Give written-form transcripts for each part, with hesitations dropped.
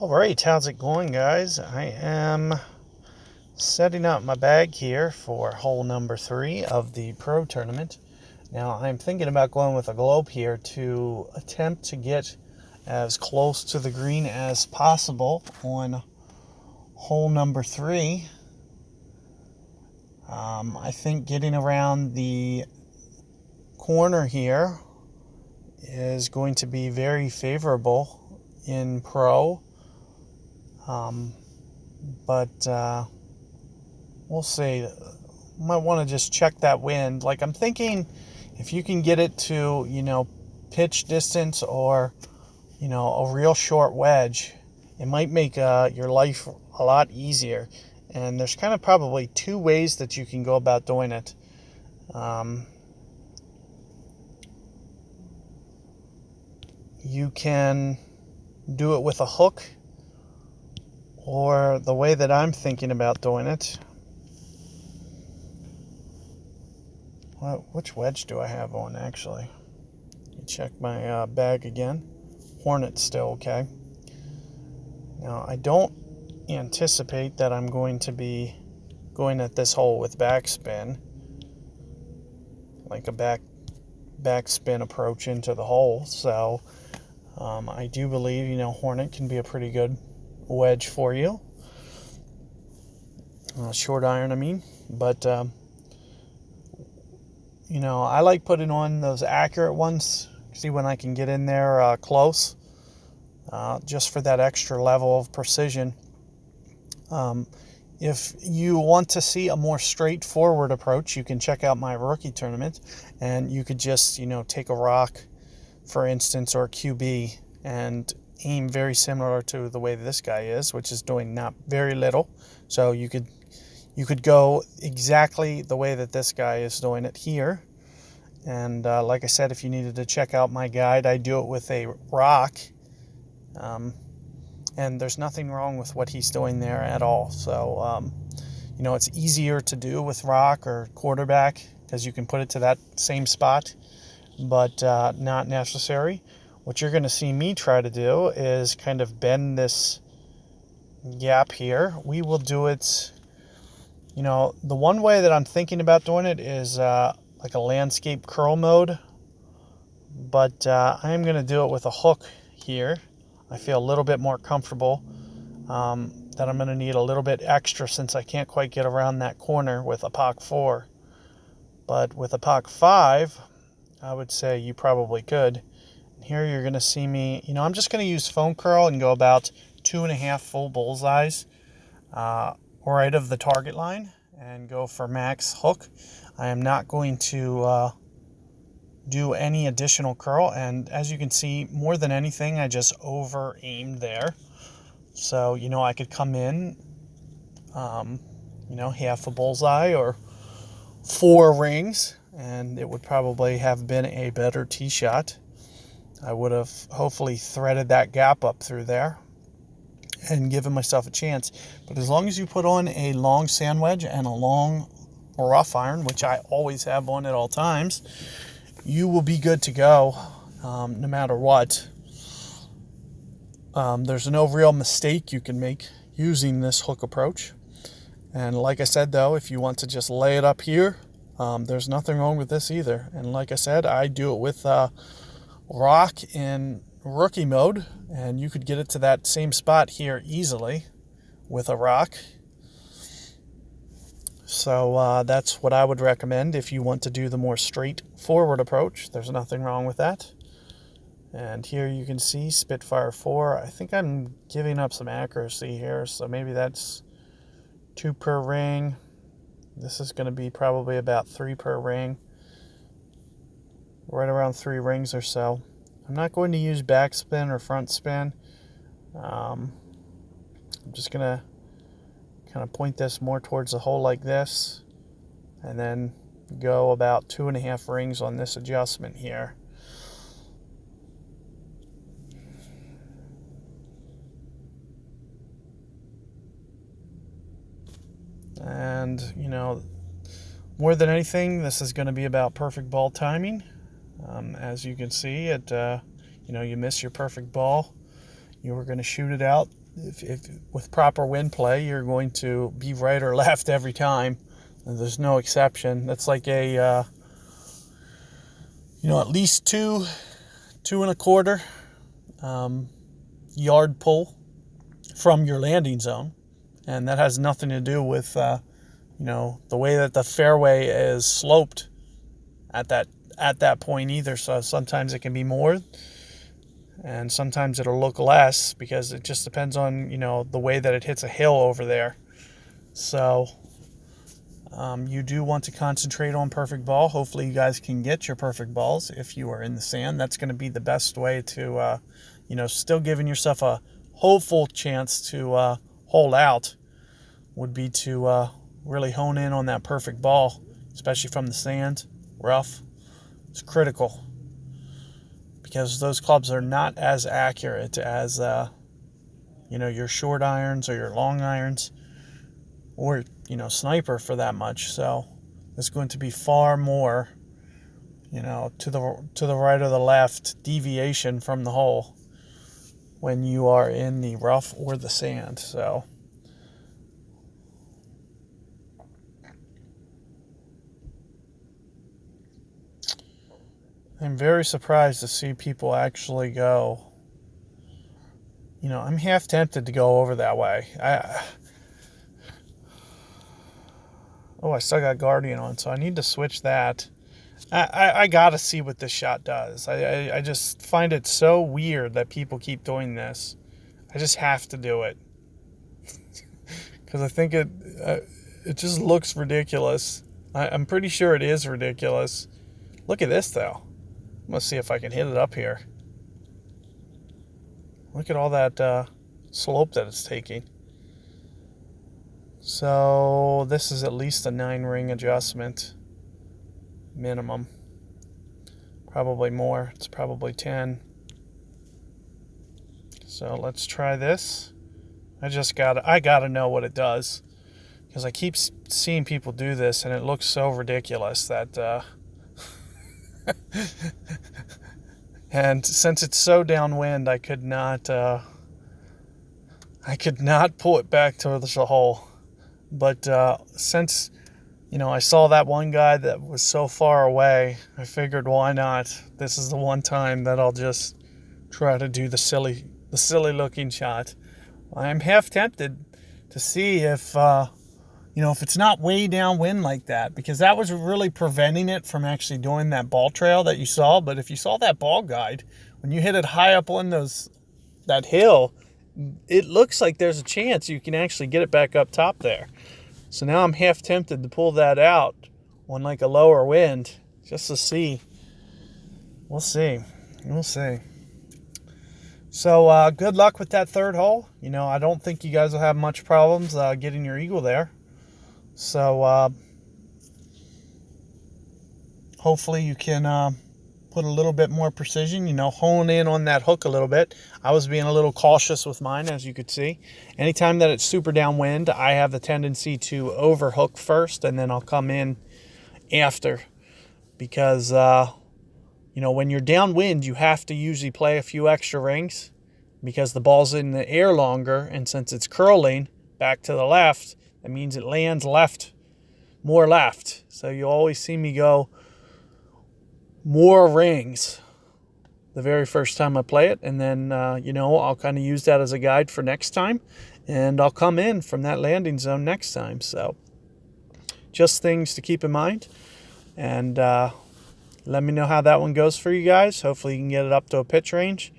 All right, how's it going, guys? I am setting up my bag here for hole number 3 of the pro tournament. Now, I'm thinking about going with a globe here to attempt to get as close to the green as possible on hole number 3. I think getting around the corner here is going to be very favorable in pro. But we'll see. Might want to just check that wind. Like, I'm thinking if you can get it to, pitch distance or, a real short wedge, it might make your life a lot easier. And there's kind of probably 2 ways that you can go about doing it. You can do it with a hook, or the way that I'm thinking about doing it. Which wedge do I have on, actually? Check my bag again. Hornet's still okay. Now, I don't anticipate that I'm going to be going at this hole with backspin, like a backspin approach into the hole. So I do believe, Hornet can be a pretty good wedge for you. Short iron, I mean. But I like putting on those accurate ones. See when I can get in there close, just for that extra level of precision. If you want to see a more straightforward approach, you can check out my rookie tournament, and you could just, take a rock, for instance, or a QB, and aim very similar to the way this guy is, which is doing not very little. So you could go exactly the way that this guy is doing it here. And like I said, if you needed to check out my guide, I do it with a rock. And there's nothing wrong with what he's doing there at all. So, it's easier to do with rock or quarterback because you can put it to that same spot, but not necessary. What you're going to see me try to do is kind of bend this gap here. We will do it, the one way that I'm thinking about doing it is like a landscape curl mode, but I am going to do it with a hook here. I feel a little bit more comfortable that I'm going to need a little bit extra since I can't quite get around that corner with a POC 4. But with a POC 5, I would say you probably could. Here you're going to see me, I'm just going to use foam curl and go about 2.5 full bullseyes right of the target line and go for max hook. I am not going to do any additional curl, and as you can see, more than anything, I just over aimed there. So I could come in half a bullseye or 4 rings, and it would probably have been a better tee shot. I would have hopefully threaded that gap up through there and given myself a chance. But as long as you put on a long sand wedge and a long rough iron, which I always have on at all times, you will be good to go no matter what. There's no real mistake you can make using this hook approach. And like I said, though, if you want to just lay it up here, there's nothing wrong with this either. And like I said, I do it with rock in rookie mode, and you could get it to that same spot here easily with a rock. So that's what I would recommend if you want to do the more straightforward approach. There's nothing wrong with that. And here you can see Spitfire 4. I think I'm giving up some accuracy here, so maybe that's 2 per ring. This is going to be probably about 3 per ring. Right around 3 rings or so. I'm not going to use backspin or front spin. I'm just going to kind of point this more towards the hole like this, and then go about 2.5 rings on this adjustment here. And, more than anything, this is going to be about perfect ball timing. As you can see, you miss your perfect ball, you were going to shoot it out if with proper wind play, you're going to be right or left every time. And there's no exception. That's like a at least two and a quarter yard pull from your landing zone, and that has nothing to do with the way that the fairway is sloped at that point either. So sometimes it can be more, and sometimes it'll look less, because it just depends on the way that it hits a hill over there. So you do want to concentrate on perfect ball. Hopefully you guys can get your perfect balls if you are in the sand. That's going to be the best way to still giving yourself a hopeful chance to hold out, would be to really hone in on that perfect ball, especially from the sand, rough. It's critical, because those clubs are not as accurate as your short irons or your long irons, or sniper for that much. So there's going to be far more to the right or the left deviation from the hole when you are in the rough or the sand. So I'm very surprised to see people actually go. I'm half tempted to go over that way. I still got Guardian on, so I need to switch that. I gotta see what this shot does. I just find it so weird that people keep doing this. I just have to do it, because I think it just looks ridiculous. I'm pretty sure it is ridiculous. Look at this though. Let's see if I can hit it up here. Look at all that slope that it's taking. So this is at least a 9-ring adjustment minimum. Probably more. It's probably 10. So let's try this. I gotta know what it does, because I keep seeing people do this and it looks so ridiculous that and since it's so downwind, I could not pull it back towards the hole. But since I saw that one guy that was so far away, I figured, why not? This is the one time that I'll just try to do the silly looking shot. I'm half tempted to see if if it's not way downwind like that, because that was really preventing it from actually doing that ball trail that you saw. But if you saw that ball guide, when you hit it high up on that hill, it looks like there's a chance you can actually get it back up top there. So now I'm half tempted to pull that out on like a lower wind, just to see. We'll see. So good luck with that third hole. I don't think you guys will have much problems getting your eagle there. So hopefully you can put a little bit more precision, hone in on that hook a little bit. I was being a little cautious with mine, as you could see. Anytime that it's super downwind, I have the tendency to overhook first, and then I'll come in after. Because, when you're downwind, you have to usually play a few extra rings, because the ball's in the air longer, and since it's curling back to the left, that means it lands more left. So you always see me go more rings the very first time I play it, and then I'll kind of use that as a guide for next time, and I'll come in from that landing zone next time. So just things to keep in mind, and let me know how that one goes for you guys. Hopefully you can get it up to a pitch range,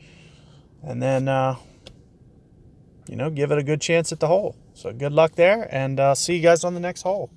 and then give it a good chance at the hole. So good luck there, and see you guys on the next hole.